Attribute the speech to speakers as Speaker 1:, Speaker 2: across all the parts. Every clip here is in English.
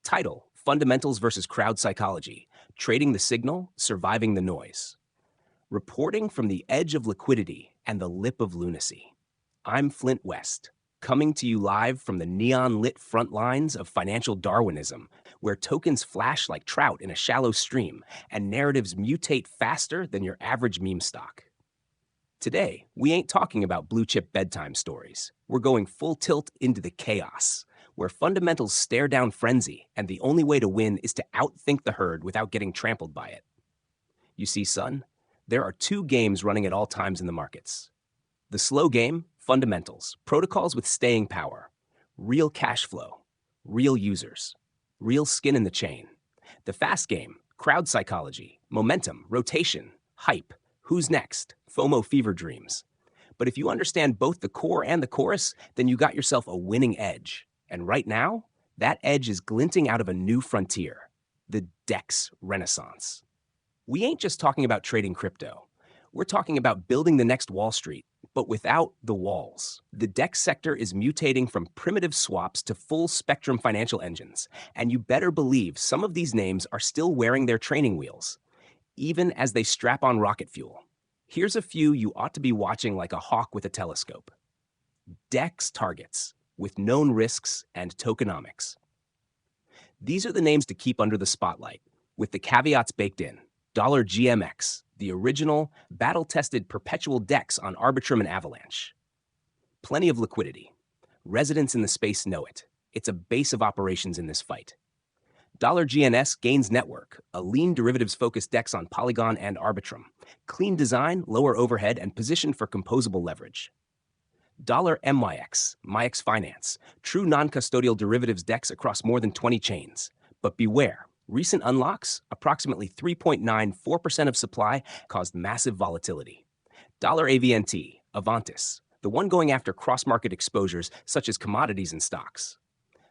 Speaker 1: Title: Fundamentals versus Crowd Psychology, Trading the Signal, Surviving the Noise. Reporting from the edge of liquidity and the lip of lunacy. I'm Flint West, coming to you live from the neon-lit front lines of financial Darwinism, where tokens flash like trout in a shallow stream and narratives mutate faster than your average meme stock. Today, we ain't talking about blue-chip bedtime stories. We're going full tilt into the chaos, where fundamentals stare down frenzy, and the only way to win is to outthink the herd without getting trampled by it. You see, son, there are two games running at all times in the markets. The slow game, fundamentals, protocols with staying power, real cash flow, real users, real skin in the chain. The fast game, crowd psychology, momentum, rotation, hype, who's next, FOMO fever dreams. But if you understand both the core and the chorus, then you got yourself a winning edge. And right now, that edge is glinting out of a new frontier, the DEX renaissance. We ain't just talking about trading crypto. We're talking about building the next Wall Street, but without the walls. The DEX sector is mutating from primitive swaps to full-spectrum financial engines, and you better believe some of these names are still wearing their training wheels, even as they strap on rocket fuel. Here's a few you ought to be watching like a hawk with a telescope. DEX targets, with known risks and tokenomics. These are the names to keep under the spotlight, with the caveats baked in. $GMX, the original, battle-tested perpetual DEX on Arbitrum and Avalanche. Plenty of liquidity. Residents in the space know it. It's a base of operations in this fight. $GNS gains network, a lean derivatives-focused DEX on Polygon and Arbitrum. Clean design, lower overhead, and positioned for composable leverage. $MYX, MYX Finance, true non-custodial derivatives DEX across more than 20 chains. But beware, recent unlocks, approximately 3.94% of supply, caused massive volatility. $AVNT, Avantis, the one going after cross-market exposures such as commodities and stocks.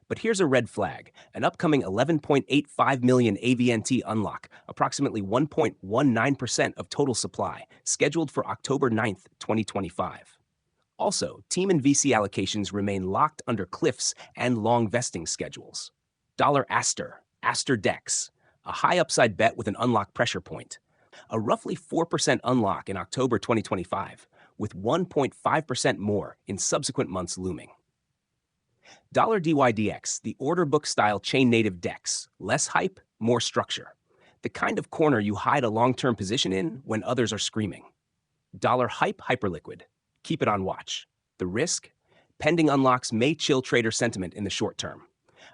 Speaker 1: But here's a red flag, an upcoming 11.85 million AVNT unlock, approximately 1.19% of total supply, scheduled for October 9th, 2025. Also, team and VC allocations remain locked under cliffs and long vesting schedules. Aster DEX, a high upside bet with an unlock pressure point. A roughly 4% unlock in October 2025, with 1.5% more in subsequent months looming. $DYDX, the order book style chain native DEX, less hype, more structure. The kind of corner you hide a long-term position in when others are screaming. $Hype Hyperliquid, keep it on watch. The risk? Pending unlocks may chill trader sentiment in the short term.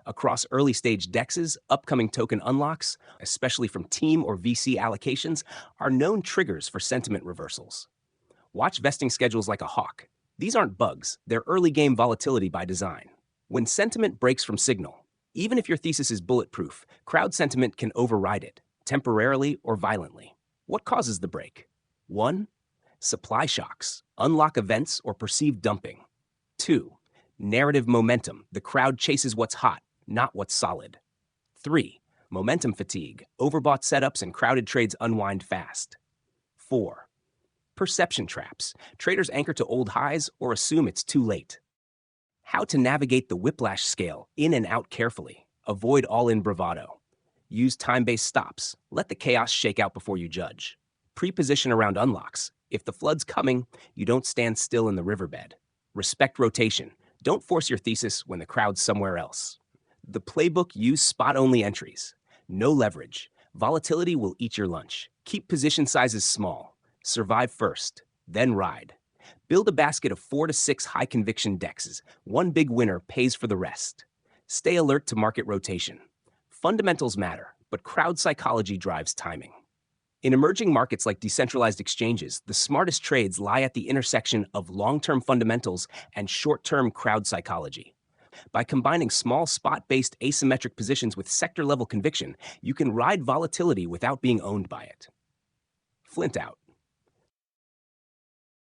Speaker 1: Across early-stage DEXs, upcoming token unlocks, especially from team or VC allocations, are known triggers for sentiment reversals. Watch vesting schedules like a hawk. These aren't bugs, they're early-game volatility by design. When sentiment breaks from signal, even if your thesis is bulletproof, crowd sentiment can override it, temporarily or violently. What causes the break? 1. Supply shocks, unlock events, or perceived dumping. 2. Narrative momentum, the crowd chases what's hot, not what's solid. 3. Momentum fatigue, overbought setups and crowded trades unwind fast. 4. Perception traps, traders anchor to old highs or assume it's too late. How to navigate the whiplash scale, in and out carefully. Avoid all-in bravado. Use time-based stops. Let the chaos shake out before you judge. Pre-position around unlocks. If the flood's coming, you don't stand still in the riverbed. Respect rotation. Don't force your thesis when the crowd's somewhere else. The playbook: use spot-only entries. No leverage. Volatility will eat your lunch. Keep position sizes small. Survive first, then ride. Build a basket of 4 to 6 high-conviction DEXs. One big winner pays for the rest. Stay alert to market rotation. Fundamentals matter, but crowd psychology drives timing. In emerging markets like decentralized exchanges, the smartest trades lie at the intersection of long-term fundamentals and short-term crowd psychology. By combining small spot-based asymmetric positions with sector-level conviction, you can ride volatility without being owned by it. Flint out.